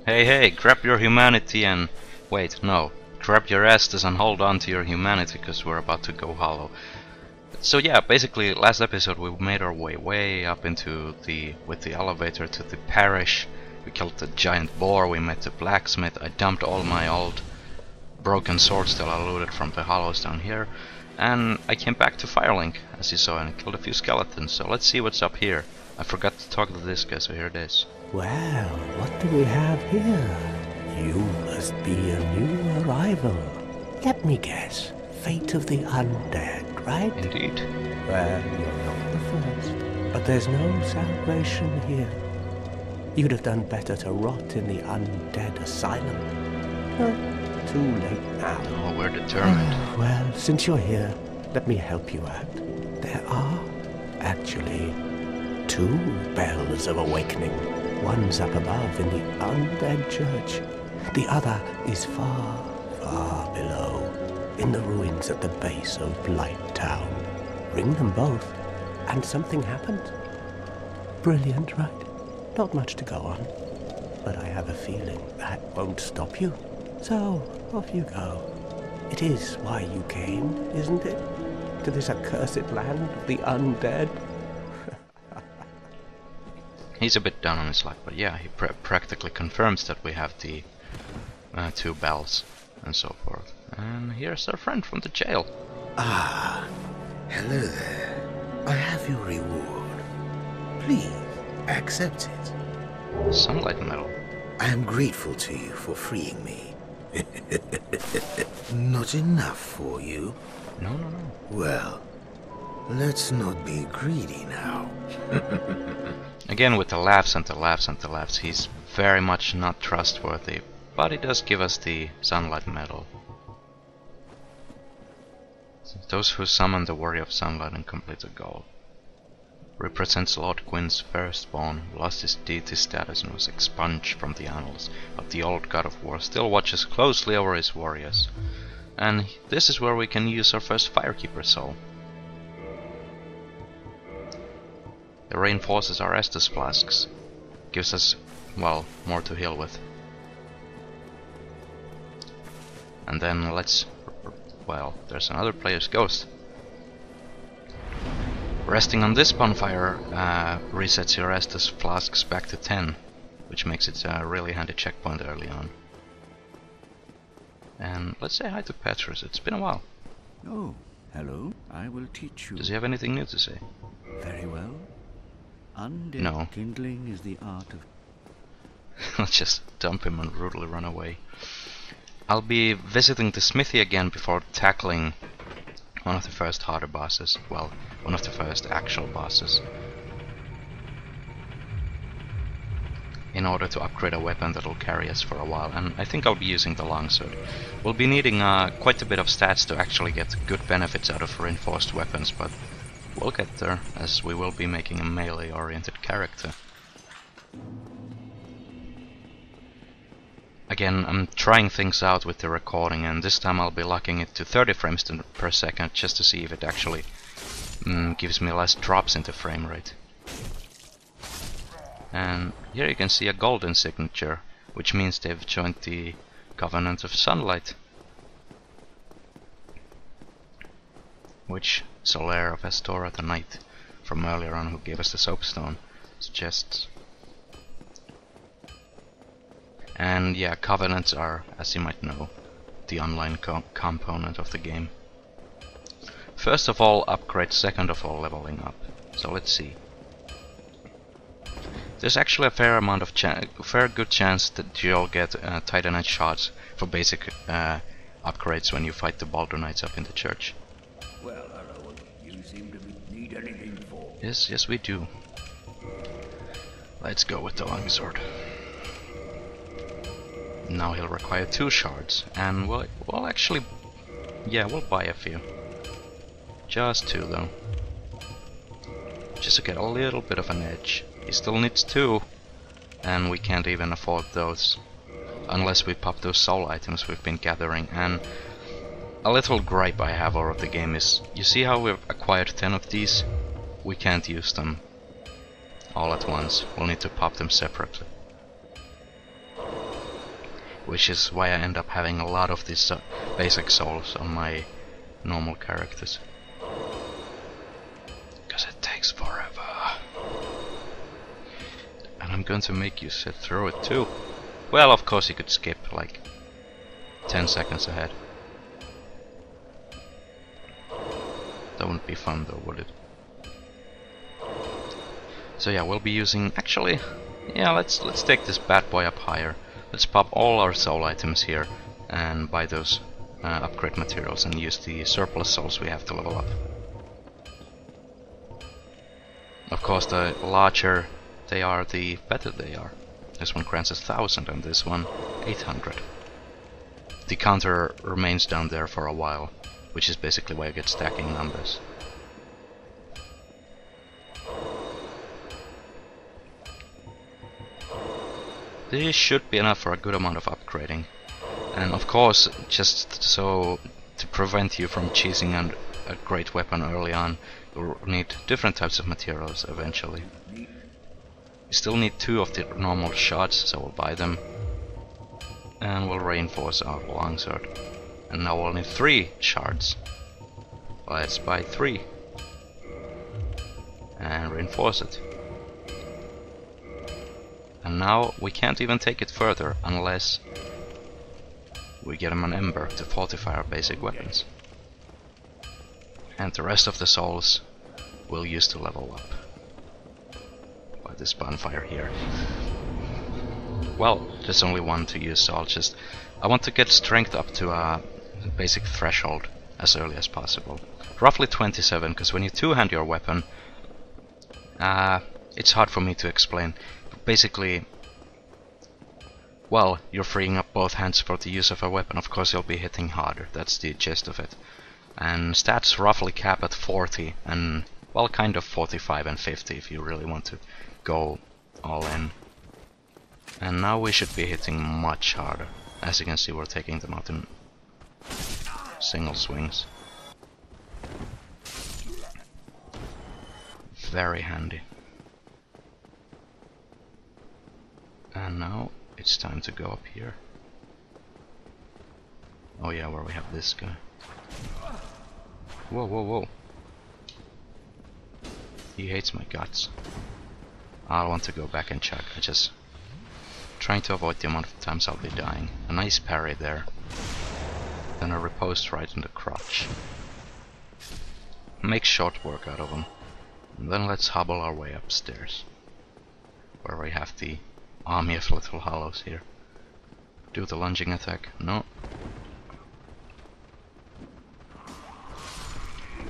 Hey, hey, grab your humanity and... Wait, no. Grab your Estus and hold on to your humanity, because we're about to go hollow. So yeah, basically, last episode we made our way up into with the elevator to the parish. We killed the giant boar, we met the blacksmith, I dumped all my old broken swords that I looted from the hollows down here. And I came back to Firelink, as you saw, and killed a few skeletons. So let's see what's up here. I forgot to talk to this guy, so here it is. Well, what do we have here? You must be a new arrival. Let me guess. Fate of the undead, right? Indeed. Well, you're not the first. But there's no salvation here. You'd have done better to rot in the undead asylum. But too late now. Oh, we're determined. Well, since you're here, let me help you out. There are, actually, 2 bells of awakening. One's up above in the undead church. The other is far, far below, in the ruins at the base of Blight Town. Ring them both, and something happens. Brilliant, right? Not much to go on, but I have a feeling that won't stop you. So, off you go. It is why you came, isn't it? To this accursed land of the undead? He's a bit down on his luck, but yeah, he practically confirms that we have the 2 bells and so forth. And here's our friend from the jail. Ah, hello there. I have your reward. Please, accept it. Sunlight medal. I am grateful to you for freeing me. Not enough for you? No, no, no. Well, let's not be greedy now. Again, with the laughs and the laughs and the laughs, he's very much not trustworthy, but he does give us the sunlight medal. Those who summon the warrior of sunlight and complete the goal. Represents Lord Gwyn's firstborn, lost his deity status and was expunged from the annals, but the old god of war still watches closely over his warriors. And this is where we can use our first Firekeeper soul. It reinforces our Estus flasks, gives us, well, more to heal with. And then let's... well, there's another player's ghost. Resting on this bonfire resets your Estus flasks back to 10, which makes it a really handy checkpoint early on. And let's say hi to Petrus, it's been a while. Oh, hello. I will teach you. Does he have anything new to say? Very well. Undead No. kindling is the art of... Let's just dump him and brutally run away. I'll be visiting the smithy again before tackling one of the first harder bosses. Well, one of the first actual bosses. In order to upgrade a weapon that'll carry us for a while, and I think I'll be using the longsword. We'll be needing quite a bit of stats to actually get good benefits out of reinforced weapons, but we'll get there, as we will be making a melee-oriented character. Again, I'm trying things out with the recording, and this time I'll be locking it to 30 frames per second, just to see if it actually gives me less drops in the frame rate. And here you can see a golden signature, which means they've joined the Covenant of Sunlight, which Solaire of Astora the Knight from earlier on, who gave us the soapstone, suggests. And yeah, Covenants are, as you might know, the online component of the game. First of all, upgrade, second of all, leveling up. So let's see. There's actually a fair amount of fair good chance that you'll get Titanite shards for basic upgrades when you fight the Baldur Knights up in the church. Well, hello. You seem to need anything for. Yes, we do. Let's go with the longsword. Now he'll require 2 shards, and we'll actually, yeah, we'll buy a few. Just 2 though. Just to get a little bit of an edge. He still needs 2, and we can't even afford those unless we pop those soul items we've been gathering. And a little gripe I have over the game is, you see how we've acquired 10 of these? We can't use them all at once. We'll need to pop them separately. which is why I end up having a lot of these basic souls on my normal characters. Because it takes forever. And I'm going to make you sit through it too. Well, of course you could skip like 10 seconds ahead. That wouldn't be fun though, would it? So yeah, we'll be using... Actually, yeah, let's take this bad boy up higher. Let's pop all our soul items here and buy those upgrade materials and use the surplus souls we have to level up. Of course, the larger they are, the better they are. This one grants us 1000 and this one 800. The counter remains down there for a while, which is basically why I get stacking numbers. This should be enough for a good amount of upgrading. And of course, just so to prevent you from cheesing on a great weapon early on, you'll need different types of materials eventually. You still need 2 of the normal shots, so we'll buy them. And we'll reinforce our longsword. And now we'll need 3 shards. Let's buy 3. And reinforce it. And now we can't even take it further unless we get him an ember to fortify our basic weapons. And the rest of the souls we'll use to level up. By this bonfire here. Well, there's only one to use, so I want to get strength up to a basic threshold as early as possible. Roughly 27, because when you two-hand your weapon, it's hard for me to explain. Basically, well, you're freeing up both hands for the use of a weapon. Of course, you'll be hitting harder. That's the gist of it. And stats roughly cap at 40, and well, kind of 45 and 50 if you really want to go all in. And now we should be hitting much harder. As you can see, we're taking them out in single swings. Very handy. And now it's time to go up here. Oh yeah, where we have this guy. Whoa, whoa, whoa. He hates my guts. I want to go back and check. I just trying to avoid the amount of times I'll be dying. A nice parry there. Then a riposte right in the crotch. Make short work out of him. And then let's hobble our way upstairs. Where we have the army of little hollows here. Do the lunging attack. No.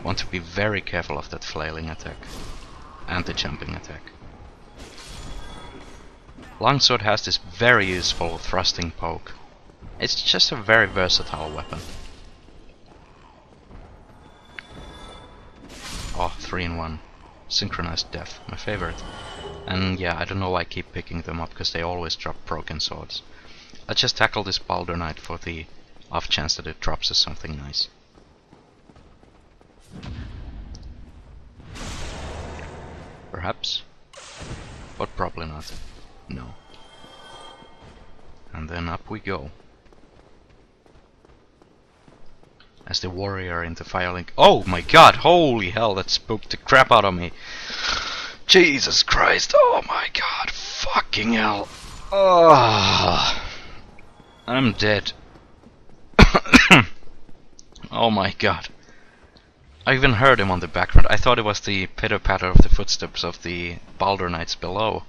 Want to be very careful of that flailing attack. And the jumping attack. Longsword has this very useful thrusting poke. It's just a very versatile weapon. Oh, 3-in-1. Synchronized death, my favorite. And yeah, I don't know why I keep picking them up, because they always drop broken swords. Let's just tackle this Balder Knight for the off chance that it drops us something nice. Perhaps, but probably not. No. And then up we go. As the warrior into Firelink. Oh my god, holy hell, that spooked the crap out of me. Jesus Christ, oh my god, fucking hell. Oh, I'm dead. Oh my god. I even heard him on the background. I thought it was the pitter-patter of the footsteps of the Balder Knights below.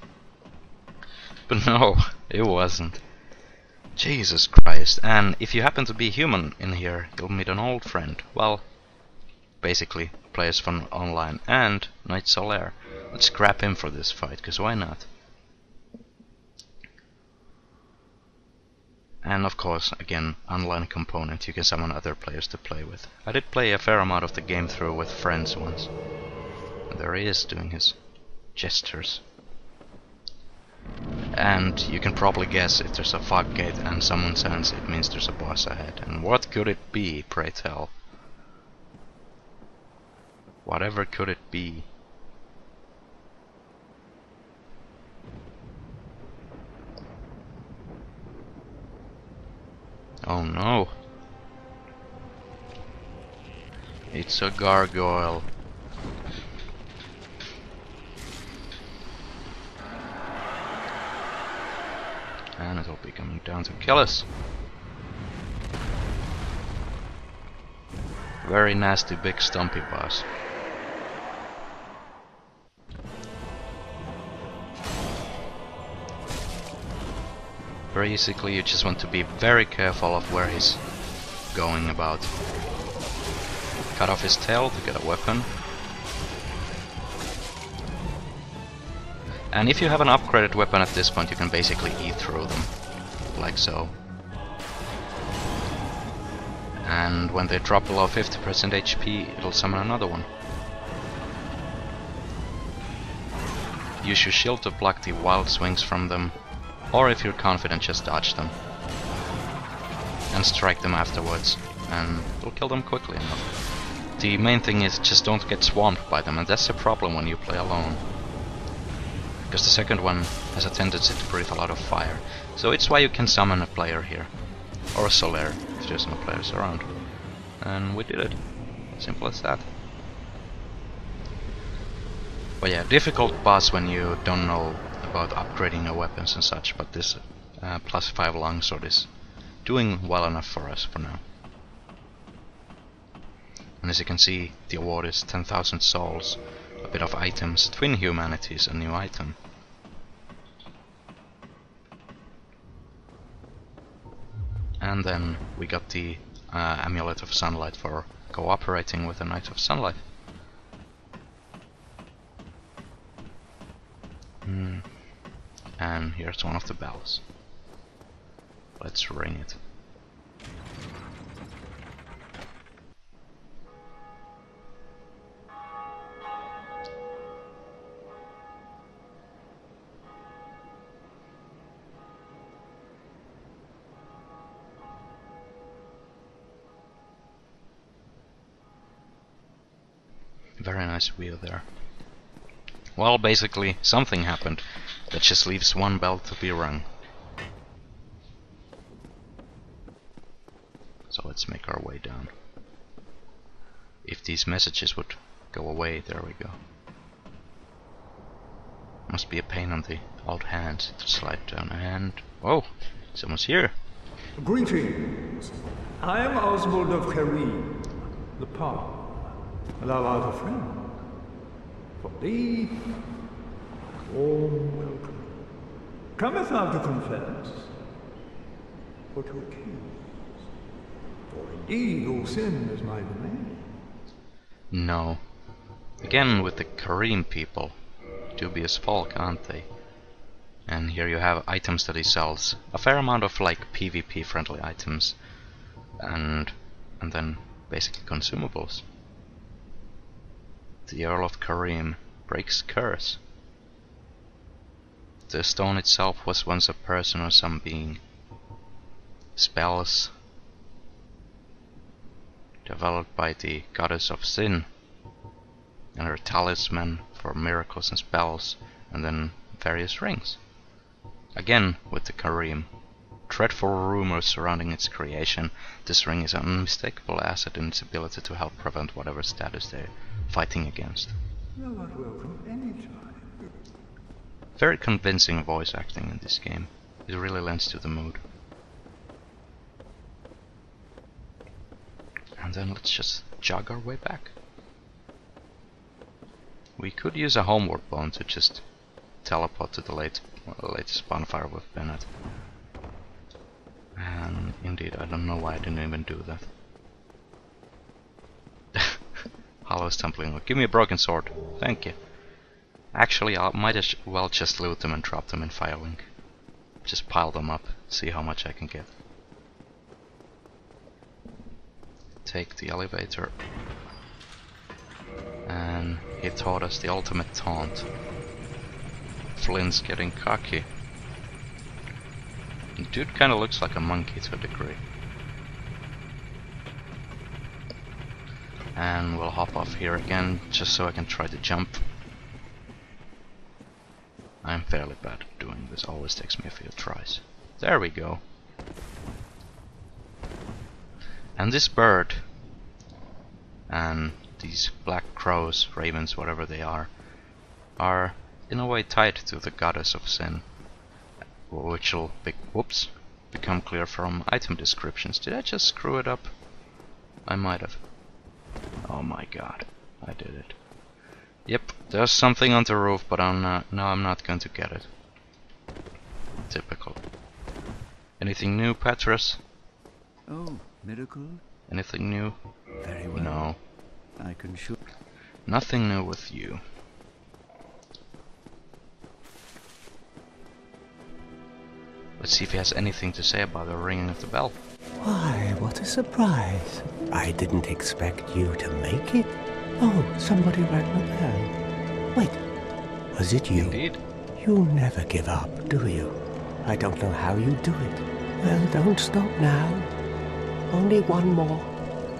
But no, it wasn't. Jesus Christ. And if you happen to be human in here, you'll meet an old friend. Well, basically, players from online and Knight Solaire. Let's grab him for this fight, because why not? And of course, again, online component, you can summon other players to play with. I did play a fair amount of the game through with friends once. And there he is doing his gestures. And you can probably guess if there's a fog gate and someone sends it means there's a boss ahead. And what could it be, pray tell? Whatever could it be? Oh no. It's a gargoyle. And it'll be coming down to kill us. Very nasty big stumpy boss. Basically you just want to be very careful of where he's going about. Cut off his tail to get a weapon. And if you have an upgraded weapon at this point, you can basically eat through them. Like so. And when they drop below 50% HP, it'll summon another one. Use your shield to block the wild swings from them, or if you're confident, just dodge them. And strike them afterwards, and it'll kill them quickly enough. The main thing is just don't get swamped by them, and that's the problem when you play alone. Because the second one has a tendency to breathe a lot of fire. So it's why you can summon a player here. Or a Solaire, if there's no players around. And we did it. Simple as that. But yeah, difficult boss when you don't know about upgrading your weapons and such, but this +5 longsword is doing well enough for us for now. And as you can see, the award is 10,000 souls, a bit of items. Twin Humanity is a new item. And then we got the Amulet of Sunlight for cooperating with the Knight of Sunlight. And here's one of the bells. Let's ring it. Very nice wheel there. Well, basically, something happened that just leaves one bell to be rung. So let's make our way down. If these messages would go away, there we go. Must be a pain on the old hands to slide down, and... oh! Someone's here! Greetings! I am Oswald of Karim, the Palm. Thou art a friend. For thee, warm welcome. Cometh thou to confess, or to accuse? For indeed all sin is my domain. No. Again with the Karim people. Dubious folk, aren't they? And here you have items that he sells. A fair amount of like PvP friendly items. And then basically consumables. The Earl of Karim breaks curse. The stone itself was once a person or some being. Spells developed by the goddess of sin, and her talisman for miracles and spells, and then various rings. Again with the Karim. Dreadful rumors surrounding its creation. This ring is an unmistakable asset in its ability to help prevent whatever status they're fighting against. Thou art welcome any time. Very convincing voice acting in this game. It really lends to the mood. And then let's just jog our way back. We could use a homeward bone to just teleport to the latest bonfire we've been at. And indeed, I don't know why I didn't even do that. Hollow's tumbling. Give me a broken sword. Thank you. Actually, I might as well just loot them and drop them in Firelink. Just pile them up, see how much I can get. Take the elevator. And he taught us the ultimate taunt. Flint's getting cocky. The dude kinda looks like a monkey to a degree. And we'll hop off here again, just so I can try to jump. I'm fairly bad at doing this, always takes me a few tries. There we go. And this bird and these black crows, ravens, whatever they are in a way tied to the goddess of sin, which will become clear from item descriptions. Did I just screw it up? I might have. Oh my god, I did it. Yep, there's something on the roof, but I'm not going to get it. Typical. Anything new, Petrus? Oh, miracle? Anything new? Very well. No. I can show. Nothing new with you. Let's see if he has anything to say about the ringing of the bell. Why, what a surprise. I didn't expect you to make it. Oh, somebody rang the bell. Wait, was it you? Indeed. You never give up, do you? I don't know how you do it. Well, don't stop now. Only one more.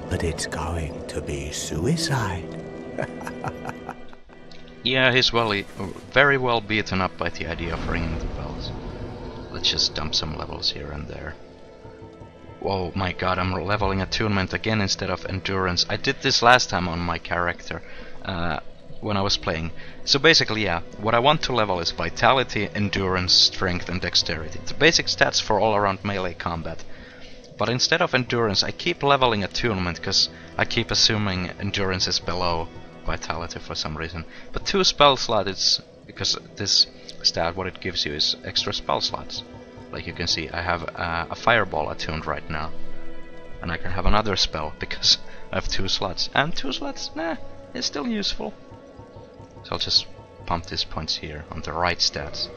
But it's going to be suicide. Yeah, he's very well beaten up by the idea of ringing the bells. Let's just dump some levels here and there. Whoa, my god, I'm leveling attunement again instead of endurance. I did this last time on my character when I was playing. So basically, yeah, what I want to level is vitality, endurance, strength and dexterity. The basic stats for all around melee combat. But instead of endurance, I keep leveling attunement because I keep assuming endurance is below vitality for some reason. But 2 spell slots, because this stat, what it gives you is extra spell slots. Like you can see, I have a fireball attuned right now. And I can have another spell because I have 2 slots. And 2 slots, nah, it's still useful. So I'll just pump these points here on the right stats.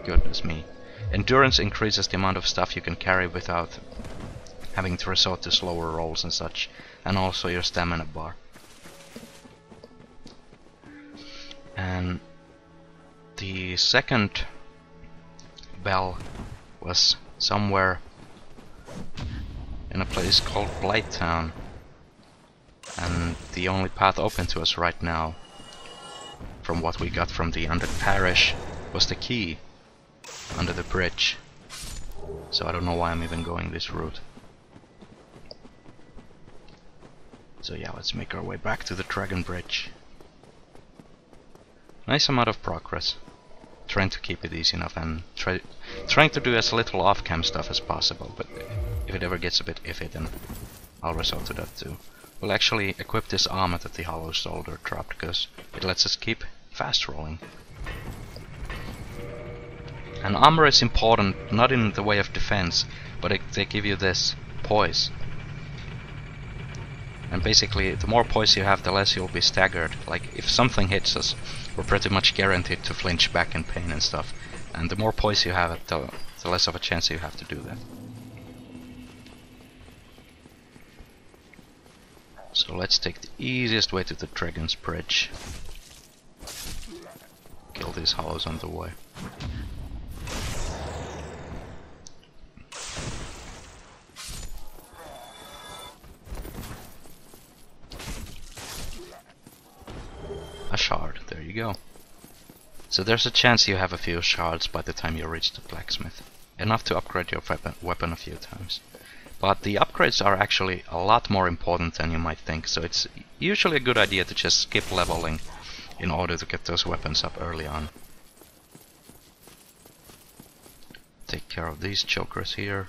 Goodness me. Endurance increases the amount of stuff you can carry without having to resort to slower rolls and such. And also your stamina bar. And the second bell was somewhere in a place called Blighttown, and the only path open to us right now, from what we got from the undead parish, was the key under the bridge. So I don't know why I'm even going this route. So yeah, let's make our way back to the dragon bridge. Nice amount of progress. Trying to keep it easy enough and trying to do as little off-cam stuff as possible, but if it ever gets a bit iffy, then I'll resort to that too. We'll actually equip this armor that the Hollow Soldier dropped, because it lets us keep fast rolling. And armor is important, not in the way of defense, but they give you this poise. And basically, the more poise you have, the less you'll be staggered. Like, if something hits us, we're pretty much guaranteed to flinch back in pain and stuff. And the more poise you have, the less of a chance you have to do that. So let's take the easiest way to the Dragon's Bridge. Kill these hollows on the way. A shard, there you go. So there's a chance you have a few shards by the time you reach the blacksmith. Enough to upgrade your weapon a few times. But the upgrades are actually a lot more important than you might think, so it's usually a good idea to just skip leveling in order to get those weapons up early on. Take care of these chokers here.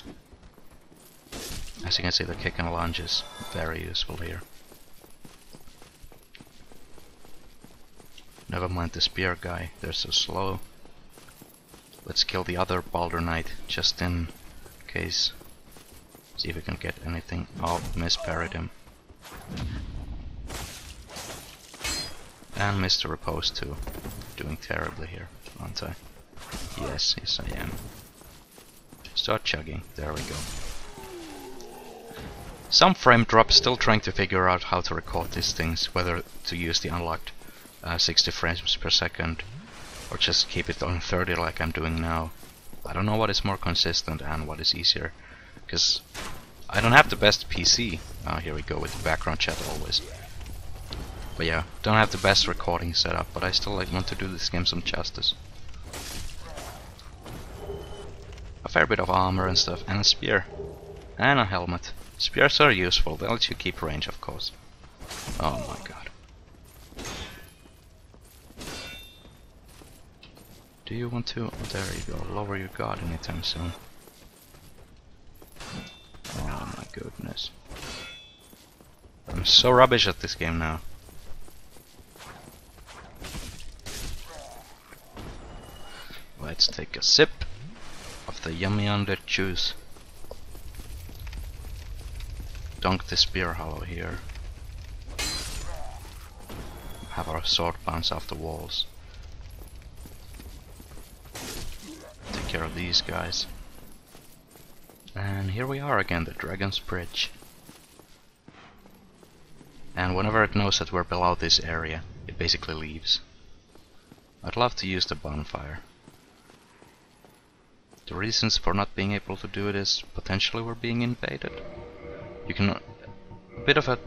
As you can see, the kick and lunge is very useful here. Never mind the spear guy, they're so slow. Let's kill the other Baldur Knight, just in case. See if we can get anything. Oh, misparried him. And missed the repose too. Doing terribly here, aren't I? Yes, yes I am. Start chugging, there we go. Some frame drop, still trying to figure out how to record these things, whether to use the unlocked 60 frames per second, or just keep it on 30 like I'm doing now. I don't know what is more consistent and what is easier, because I don't have the best PC. Here we go with the background chat always. But yeah, don't have the best recording setup, but I still want to do this game some justice. A fair bit of armor and stuff, and a spear, and a helmet. Spears are useful, they let you keep range, of course. Oh my god. Do you want to... there you go, lower your guard anytime soon. Oh my goodness. I'm so rubbish at this game now. Let's take a sip of the yummy undead juice. Dunk the spear hollow here. Have our sword bounce off the walls. Take care of these guys. And here we are again, the Dragon's Bridge. And whenever it knows that we're below this area, it basically leaves. I'd love to use the bonfire. The reasons for not being able to do it is potentially we're being invaded. You can... a bit of a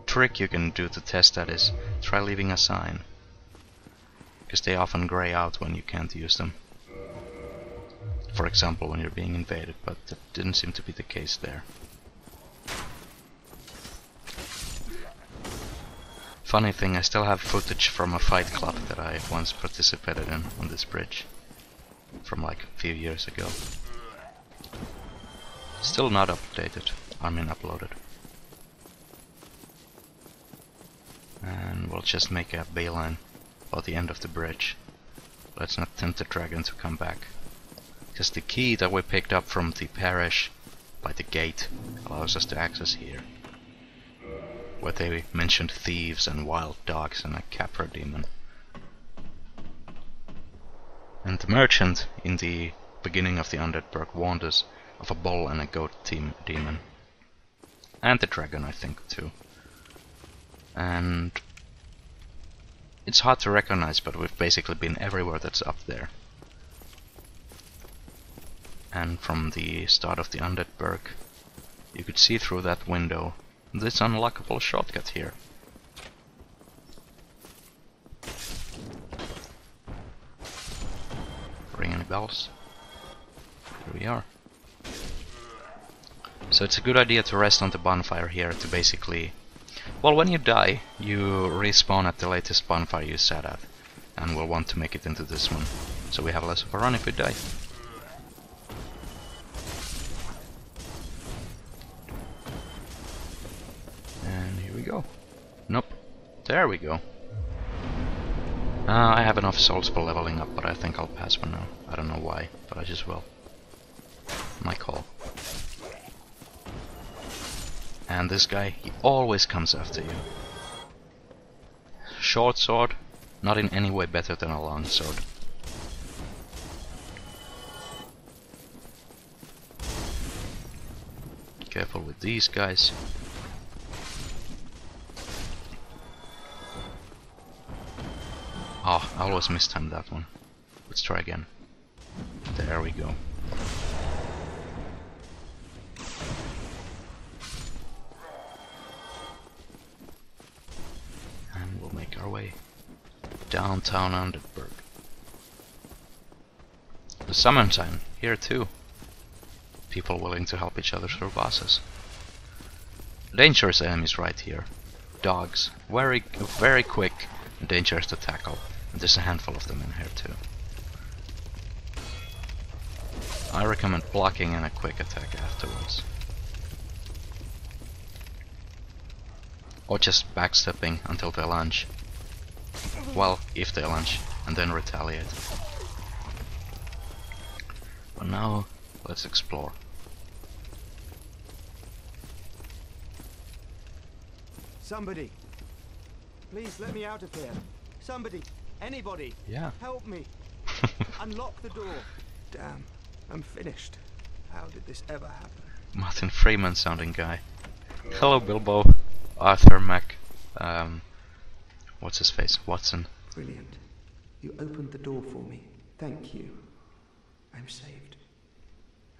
trick you can do to test that is try leaving a sign. Because they often grey out when you can't use them. For example, when you're being invaded, but that didn't seem to be the case there. Funny thing, I still have footage from a fight club that I once participated in on this bridge. From like a few years ago. Still not updated, I mean uploaded. And we'll just make a bayline about the end of the bridge. Let's not tempt the dragon to come back. Because the key that we picked up from the parish by the gate allows us to access here. Where they mentioned thieves and wild dogs and a Capra demon. And the merchant in the beginning of the undead burg warned us of a bull and a goat demon. And the dragon, I think, too. And it's hard to recognize, but we've basically been everywhere that's up there. And from the start of the undead burg, you could see through that window this unlockable shortcut here. Ring any bells? Here we are. So it's a good idea to rest on the bonfire here to basically... well, when you die, you respawn at the latest bonfire you sat at. And we'll want to make it into this one. So we have less of a run if we die. And here we go. Nope. There we go. I have enough souls for leveling up, but I think I'll pass for now. I don't know why, but I just will. My call. And this guy, he always comes after you. Short sword, not in any way better than a long sword. Careful with these guys. Oh, I always mistimed that one. Let's try again. There we go. And we'll make our way downtown Underberg. The summon sign here too. People willing to help each other through bosses. Dangerous enemies right here. Dogs, very quick and dangerous to tackle. And there's a handful of them in here too. I recommend blocking and a quick attack afterwards. Or just backstepping until they lunge. Well, if they lunge, and then retaliate. But now, let's explore. Somebody, please let me out of here. Somebody, anybody, Yeah. help me. Unlock the door. Damn, I'm finished. How did this ever happen? Martin Freeman sounding guy. Hello Bilbo, Arthur Mac, what's his face, Watson. Brilliant. You opened the door for me. Thank you. I'm saved.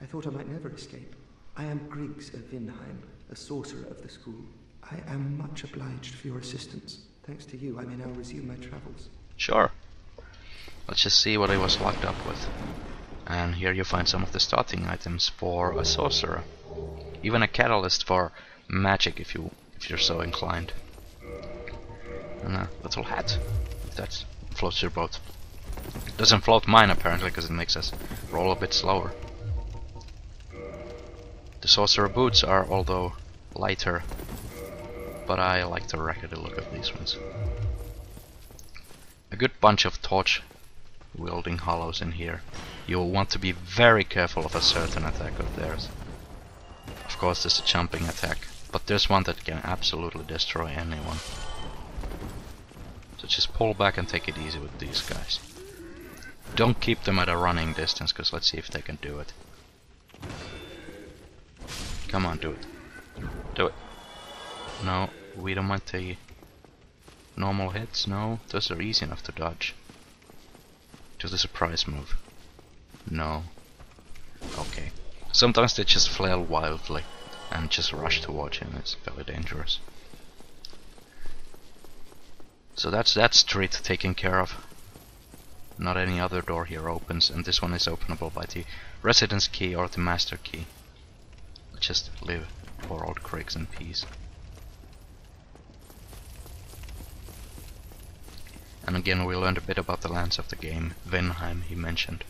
I thought I might never escape. I am Griggs of Vinheim, a sorcerer of the school. I am much obliged for your assistance. Thanks to you, I may now resume my travels. Sure. Let's just see what he was locked up with. And here you find some of the starting items for a sorcerer. even a catalyst for magic if you're so inclined. And a little hat, if that floats your boat. Doesn't float mine apparently, because it makes us roll a bit slower. The sorcerer boots are although lighter, but I like the raggedy look of these ones. A good bunch of torch wielding hollows in here. You'll want to be very careful of a certain attack of theirs. Of course there's a jumping attack, but there's one that can absolutely destroy anyone. So just pull back and take it easy with these guys. Don't keep them at a running distance, because let's see if they can do it. Come on, do it. Do it. No, we don't want the normal hits, no. Those are easy enough to dodge. Just a surprise move. No. Okay. Sometimes they just flail wildly and just rush towards him. It's very dangerous. So that's that street taken care of. Not any other door here opens, and this one is openable by the residence key or the master key. Let's just leave poor old Griggs in peace. And again we learned a bit about the lands of the game. Vinheim he mentioned.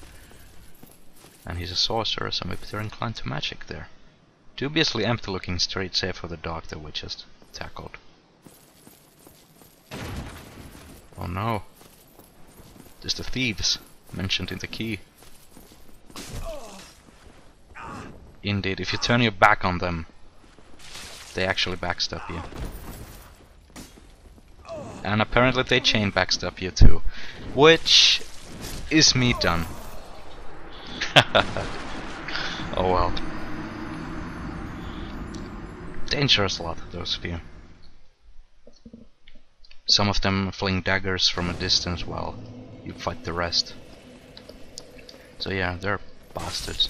And he's a sorcerer, so maybe they're inclined to magic there. Dubiously empty looking street, save for the dog that we just tackled. Oh no. There's the thieves mentioned in the key. Indeed, if you turn your back on them, they actually backstab you. And apparently they chain backstab you too. Which is me done. Oh well. Dangerous lot, those few. Some of them fling daggers from a distance while you fight the rest. So yeah, they're bastards.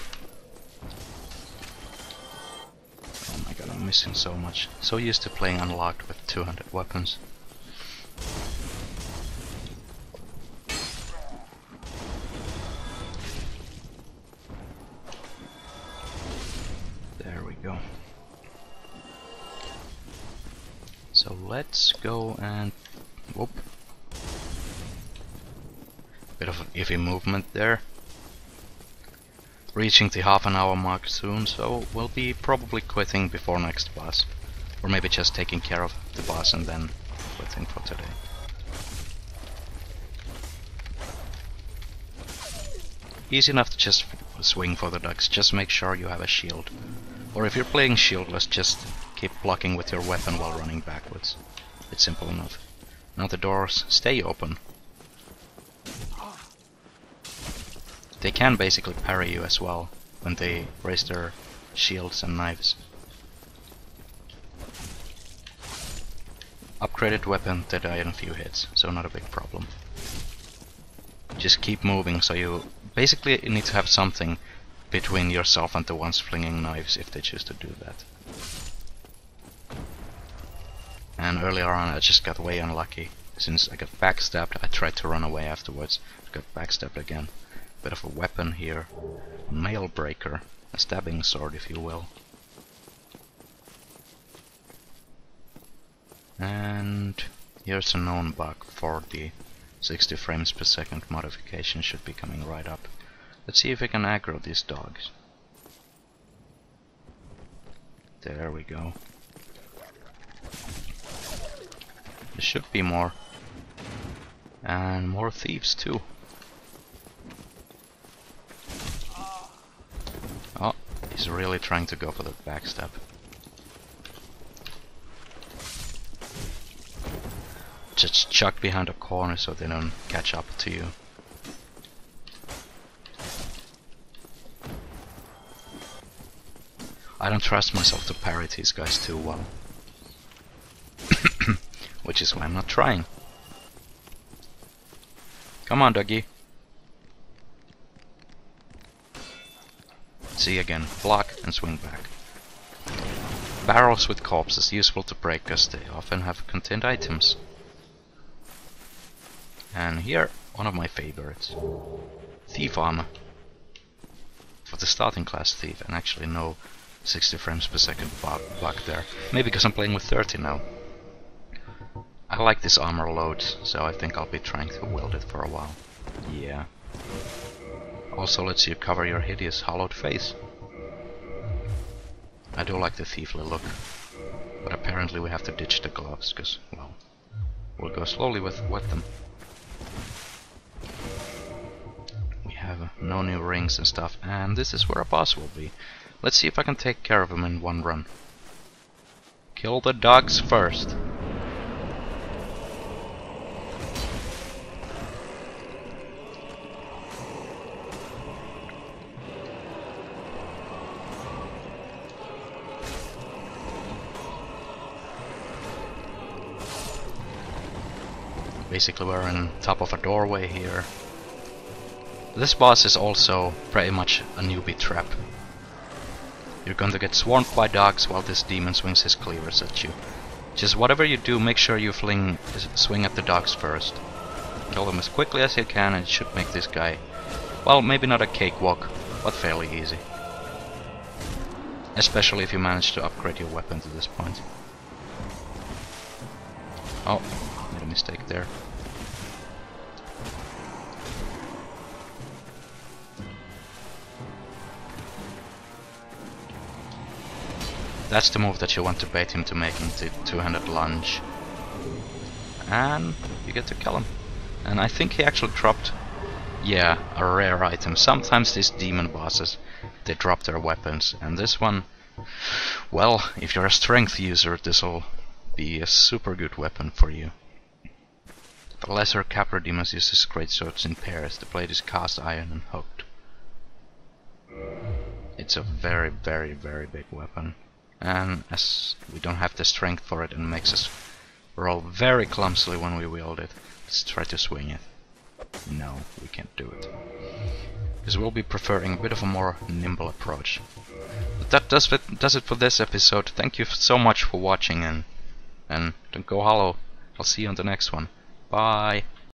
Oh my god, I'm missing so much. So used to playing unlocked with 200 weapons. There we go. So let's go and... whoop. Bit of an iffy movement there. Reaching the half-an-hour mark soon, so we'll be probably quitting before next boss. Or maybe just taking care of the boss and then quitting for today. Easy enough to just swing for the ducks, just make sure you have a shield. Or if you're playing shieldless, just keep blocking with your weapon while running backwards. It's simple enough. Now the doors stay open. They can basically parry you as well when they raise their shields and knives. Upgraded weapon, they die in a few hits, so not a big problem. Just keep moving, so you basically need to have something between yourself and the ones flinging knives if they choose to do that. And earlier on I just got way unlucky. Since I got backstabbed, I tried to run away afterwards, got backstabbed again. Bit of a weapon here. A mail breaker. A stabbing sword, if you will. And here's a known bug for the 60 frames per second modification, should be coming right up. Let's see if we can aggro these dogs. There we go. There should be more. And more thieves too. Oh, he's really trying to go for the backstab. Just chuck behind a corner so they don't catch up to you. I don't trust myself to parry these guys too well. Which is why I'm not trying. Come on, Dougie. See again, block and swing back. Barrels with corpses useful to break because they often have contained items. And here, one of my favorites. Thief armor. For the starting class thief, and actually no 60 frames per second bug there. Maybe because I'm playing with 30 now. I like this armor load, so I think I'll be trying to wield it for a while. Yeah. Also lets you cover your hideous hollowed face. I do like the thiefly look. But apparently we have to ditch the gloves, because, well, we'll go slowly with them. We have no new rings and stuff, and this is where a boss will be. Let's see if I can take care of him in one run. Kill the dogs first. Basically we're on top of a doorway here. This boss is also pretty much a newbie trap. You're going to get swarmed by dogs while this demon swings his cleavers at you. Just whatever you do, make sure you swing at the dogs first. Kill them as quickly as you can, and it should make this guy, well, maybe not a cakewalk, but fairly easy. Especially if you manage to upgrade your weapon to this point. Oh, made a mistake there. That's the move that you want to bait him to making the two-handed lunge. And you get to kill him. And I think he actually dropped, yeah, a rare item. Sometimes these demon bosses, they drop their weapons. And this one, well, if you're a strength user, this'll be a super good weapon for you. The lesser Capra demons uses great swords in pairs. The blade is cast iron and hooked. It's a very, very, very big weapon. And as we don't have the strength for it and makes us roll very clumsily when we wield it, let's try to swing it. No, we can't do it. Because we'll be preferring a bit of a more nimble approach. But that does it for this episode. Thank you so much for watching, and don't go hollow. I'll see you on the next one. Bye!